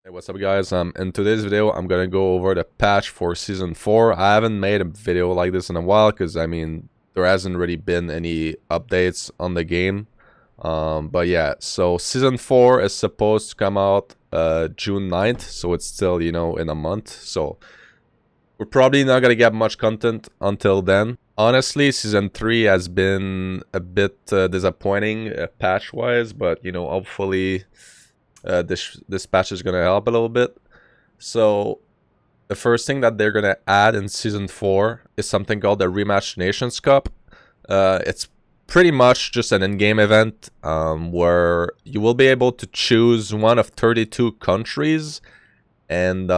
Hey, what's up guys? In today's video I'm gonna go over the patch for season 4. I haven't made a video like this in a while because I mean there hasn't really been any updates on the game. But yeah, so season 4 is supposed to come out June 9th, so it's still, you know, in a month. So we're probably not gonna get much content until then. Honestly, season 3 has been a bit disappointing patch wise, but you know, hopefully this patch is gonna help a little bit. So the first thing that they're gonna add in season 4 is something called the Rematch Nations Cup. It's pretty much just an in-game event where you will be able to choose one of 32 countries, and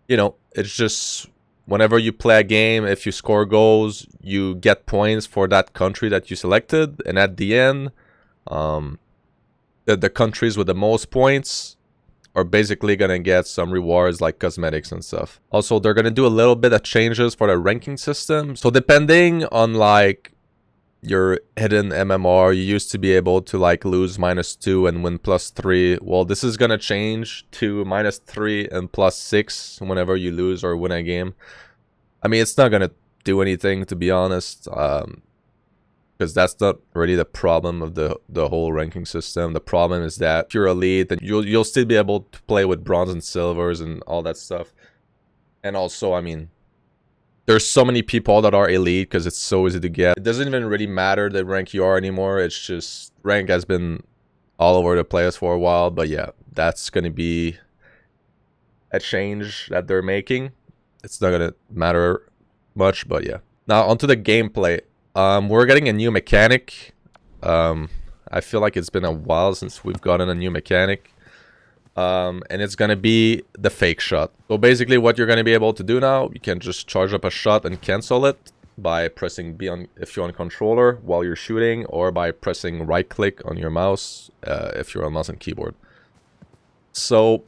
you know, it's just whenever you play a game, if you score goals, you get points for that country that you selected, and at the end, the countries with the most points are basically gonna get some rewards like cosmetics and stuff. Also, they're gonna do a little bit of changes for the ranking system. So depending on like your hidden MMR, you used to be able to like lose -2 and win +3. Well, this is gonna change to -3 and +6 whenever you lose or win a game. I mean, it's not gonna do anything, to be honest, because that's not really the problem of the whole ranking system. The problem is that if you're elite, then you'll still be able to play with bronze and silvers and all that stuff. And also, I mean, there's so many people that are elite because it's so easy to get. It doesn't even really matter the rank you are anymore. It's just rank has been all over the place for a while. But yeah, that's gonna be a change that they're making. It's not gonna matter much, but yeah. Now onto the gameplay. We're getting a new mechanic. I feel like it's been a while since we've gotten a new mechanic. And it's gonna be the fake shot. So basically what you're gonna be able to do now, you can just charge up a shot and cancel it by pressing B on if you're on controller while you're shooting, or by pressing right click on your mouse if you're on mouse and keyboard. So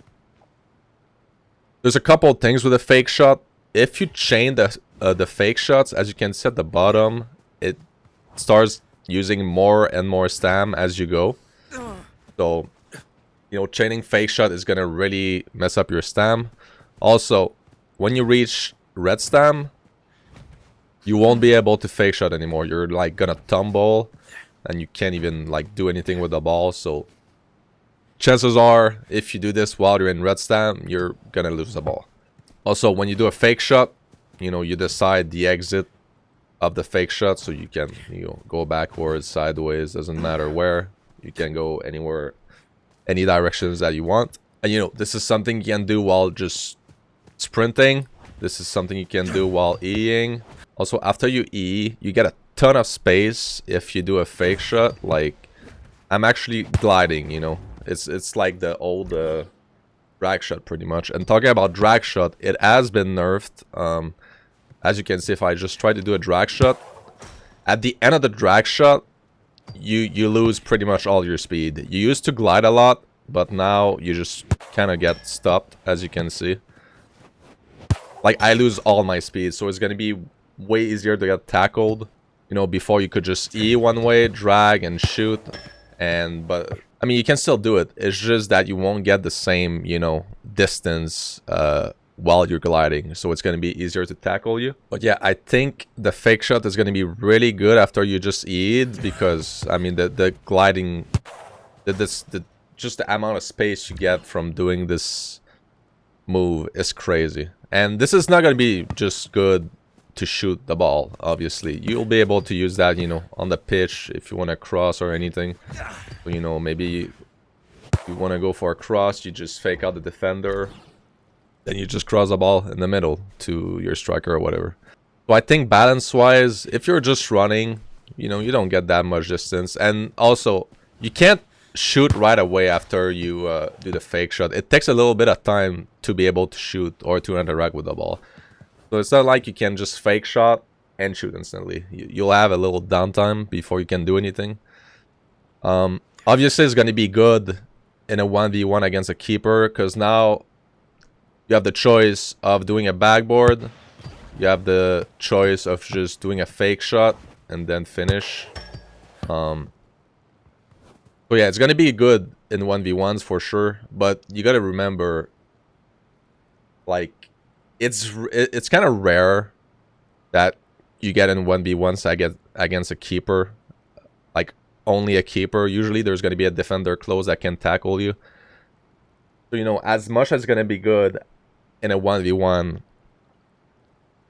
there's a couple of things with a fake shot. If you chain the fake shots, as you can see at the bottom, it starts using more and more stam as you go. So, you know, chaining fake shot is gonna really mess up your stam. Also, when you reach red stam, you won't be able to fake shot anymore. You're like gonna tumble and you can't even like do anything with the ball. So chances are, if you do this while you're in red stam, you're gonna lose the ball. Also, when you do a fake shot, you know, you decide the exit of the fake shot, so you can, you know, go backwards, sideways, doesn't matter where. You can go anywhere, any directions that you want. And you know, this is something you can do while just sprinting. This is something you can do while E-ing. Also, after you E, you get a ton of space if you do a fake shot. Like, I'm actually gliding, you know. It's like the old drag shot pretty much. And talking about drag shot, it has been nerfed. As you can see, if I just try to do a drag shot, at the end of the drag shot, you lose pretty much all your speed. You used to glide a lot, but now you just kind of get stopped, as you can see. Like, I lose all my speed, so it's going to be way easier to get tackled. You know, before you could just E one way, drag, and shoot. But, I mean, you can still do it. It's just that you won't get the same, you know, distance while you're gliding, so it's going to be easier to tackle you. But yeah, I think the fake shot is going to be really good after you just eat, because I mean the gliding, just the amount of space you get from doing this move is crazy. And this is not going to be just good to shoot the ball. Obviously you'll be able to use that, you know, on the pitch if you want to cross or anything. So, you know, maybe you want to go for a cross, you just fake out the defender, then you just cross the ball in the middle to your striker or whatever. So I think balance-wise, if you're just running, you know, you don't get that much distance. And also, you can't shoot right away after you do the fake shot. It takes a little bit of time to be able to shoot or to interact with the ball. So it's not like you can just fake shot and shoot instantly. You'll have a little downtime before you can do anything. Obviously, it's going to be good in a 1v1 against a keeper, because now you have the choice of doing a backboard. You have the choice of just doing a fake shot and then finish. So yeah, it's gonna be good in 1v1s for sure, but you gotta remember, like, it's kind of rare that you get in 1v1s against a keeper, like only a keeper. Usually there's gonna be a defender close that can tackle you. So, you know, as much as it's gonna be good in a 1v1,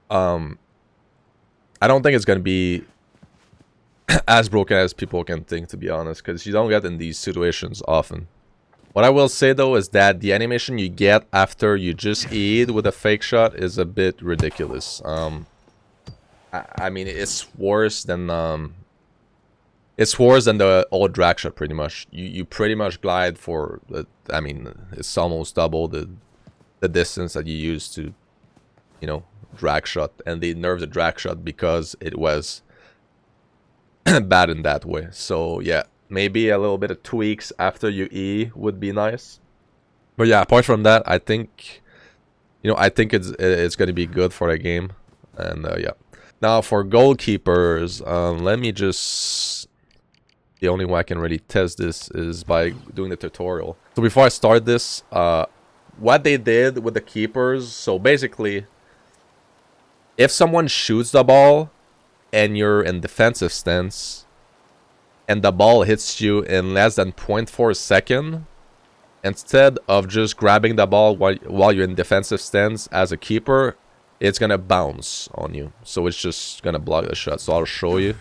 I don't think it's gonna be as broken as people can think, to be honest, because you don't get in these situations often. What I will say though is that the animation you get after you just E'd with a fake shot is a bit ridiculous. I mean, it's worse than the old drag shot pretty much. You pretty much glide for I mean, it's almost double the distance that you used to, you know, drag shot, and they nerfed the drag shot because it was bad in that way. So yeah, maybe a little bit of tweaks after you E would be nice. But yeah, apart from that, I think, you know, I think it's going to be good for the game. And yeah. Now for goalkeepers, let me just... The only way I can really test this is by doing the tutorial. So before I start this, what they did with the keepers, so basically, if someone shoots the ball and you're in defensive stance and the ball hits you in less than 0.4 second, instead of just grabbing the ball while you're in defensive stance as a keeper, it's gonna bounce on you. So it's just gonna block the shot. So I'll show you.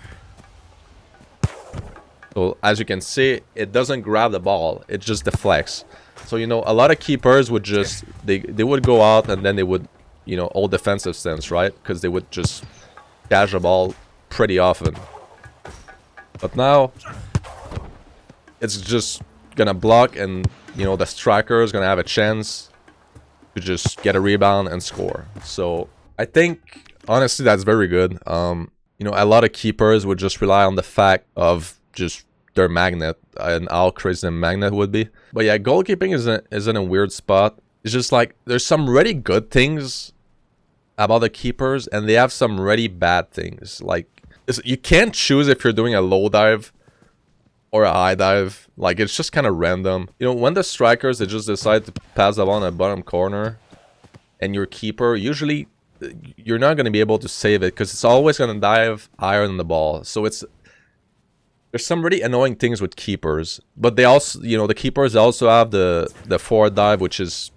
So as you can see, it doesn't grab the ball, it just deflects. So, you know, a lot of keepers would just, they would go out and then they would, you know, hold defensive stance, right? Because they would just catch the ball pretty often. But now, it's just gonna block, and, you know, the striker is gonna have a chance to just get a rebound and score. So I think, honestly, that's very good. You know, a lot of keepers would just rely on the fact of just their magnet and how crazy the magnet would be. But yeah, goalkeeping is in a weird spot. It's just like, there's some really good things about the keepers, and they have some really bad things. Like, you can't choose if you're doing a low dive or a high dive. Like, it's just kind of random. You know, when the strikers, they just decide to pass the ball in the bottom corner, and your keeper, usually you're not going to be able to save it because it's always going to dive higher than the ball. So there's some really annoying things with keepers, but they also, you know, the keepers also have the forward dive, which is,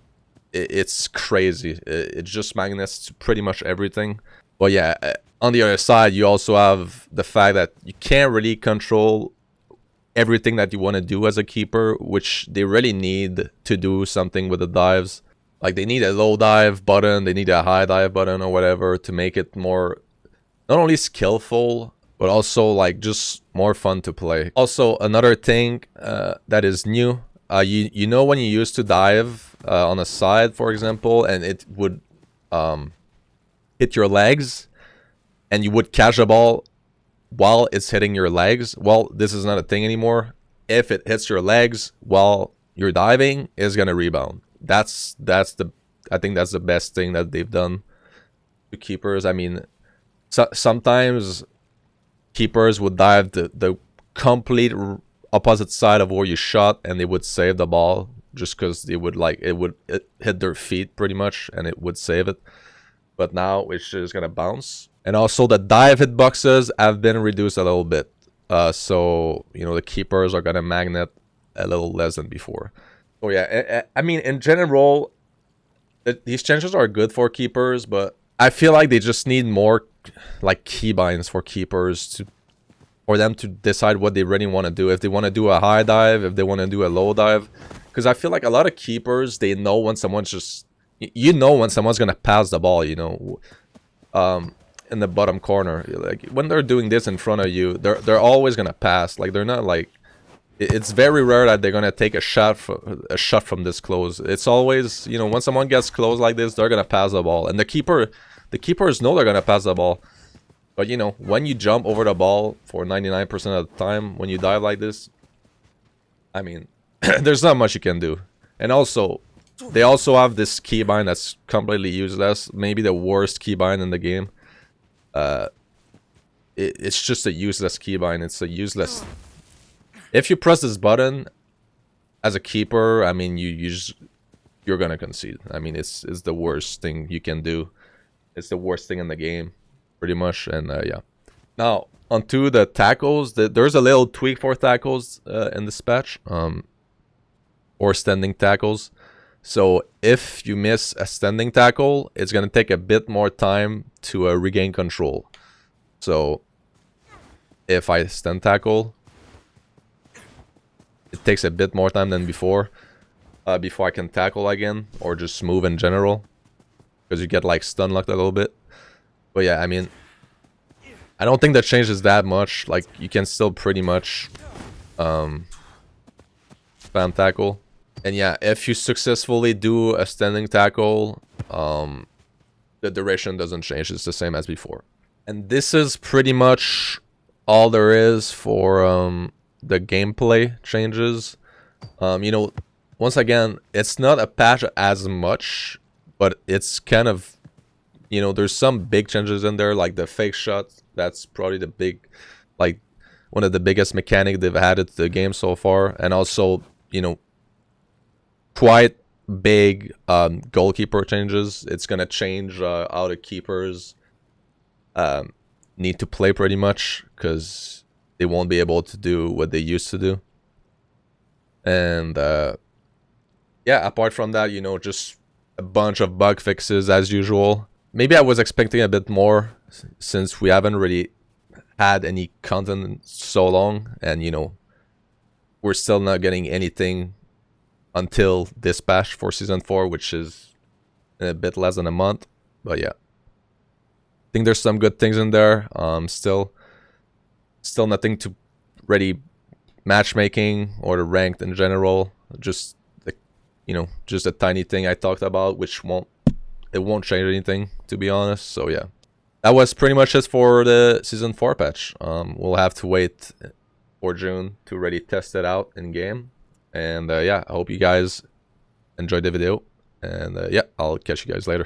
it's crazy. It just magnets to pretty much everything. But yeah, on the other side, you also have the fact that you can't really control everything that you want to do as a keeper, which they really need to do something with the dives. Like, they need a low dive button, they need a high dive button or whatever to make it more, not only skillful, but also like just more fun to play. Also, another thing that is new, you know, when you used to dive on a side, for example, and it would hit your legs, and you would catch the ball while it's hitting your legs. Well, this is not a thing anymore. If it hits your legs while you're diving, it's gonna rebound. That's the, I think that's the best thing that they've done to keepers. I mean, sometimes keepers would dive the complete opposite side of where you shot, and they would save the ball just because they would, like, it hit their feet pretty much and it would save it. But now it's just gonna bounce. And also the dive hitboxes have been reduced a little bit, so, you know, the keepers are gonna magnet a little less than before. So yeah, I mean, in general, these changes are good for keepers, but I feel like they just need more, like, keybinds for keepers for them to decide what they really want to do. If they want to do a high dive, if they want to do a low dive. Because I feel like a lot of keepers, they know when someone's just... You know when someone's going to pass the ball, you know, in the bottom corner. Like, when they're doing this in front of you, they're always going to pass. Like, they're not like... It's very rare that they're going to take a shot from this close. It's always, you know, when someone gets close like this, they're going to pass the ball. And the keepers know they're going to pass the ball. But, you know, when you jump over the ball for 99% of the time, when you dive like this, I mean, there's not much you can do. And also, they also have this keybind that's completely useless. Maybe the worst keybind in the game. It's just a useless keybind. It's a useless... If you press this button as a keeper, I mean, you're gonna concede. I mean, it's the worst thing you can do. It's the worst thing in the game, pretty much. And yeah. Now onto the tackles. There's a little tweak for tackles in this patch, or standing tackles. So if you miss a standing tackle, it's gonna take a bit more time to regain control. So if I stand tackle, it takes a bit more time than before I can tackle again, or just move in general, because you get like stun locked a little bit. But yeah, I mean, I don't think that changes that much. Like, you can still pretty much spam tackle. And yeah, if you successfully do a standing tackle, the duration doesn't change. It's the same as before. And this is pretty much all there is for the gameplay changes. You know, once again, it's not a patch as much, but it's kind of, you know, there's some big changes in there, like the fake shot. That's probably the big, like, one of the biggest mechanics they've added to the game so far. And also, you know, quite big goalkeeper changes. It's gonna change how the keepers need to play pretty much, because they won't be able to do what they used to do. And yeah, apart from that, you know, just a bunch of bug fixes as usual. Maybe I was expecting a bit more, since we haven't really had any content in so long, and you know, we're still not getting anything until this patch for season 4, which is in a bit less than a month. But yeah, I think there's some good things in there. Still nothing to ready matchmaking or the ranked in general. Just you know, just a tiny thing I talked about, which won't change anything, to be honest. So yeah, that was pretty much it for the season 4 patch. We'll have to wait for June to really test it out in game. And yeah, I hope you guys enjoyed the video. And yeah, I'll catch you guys later.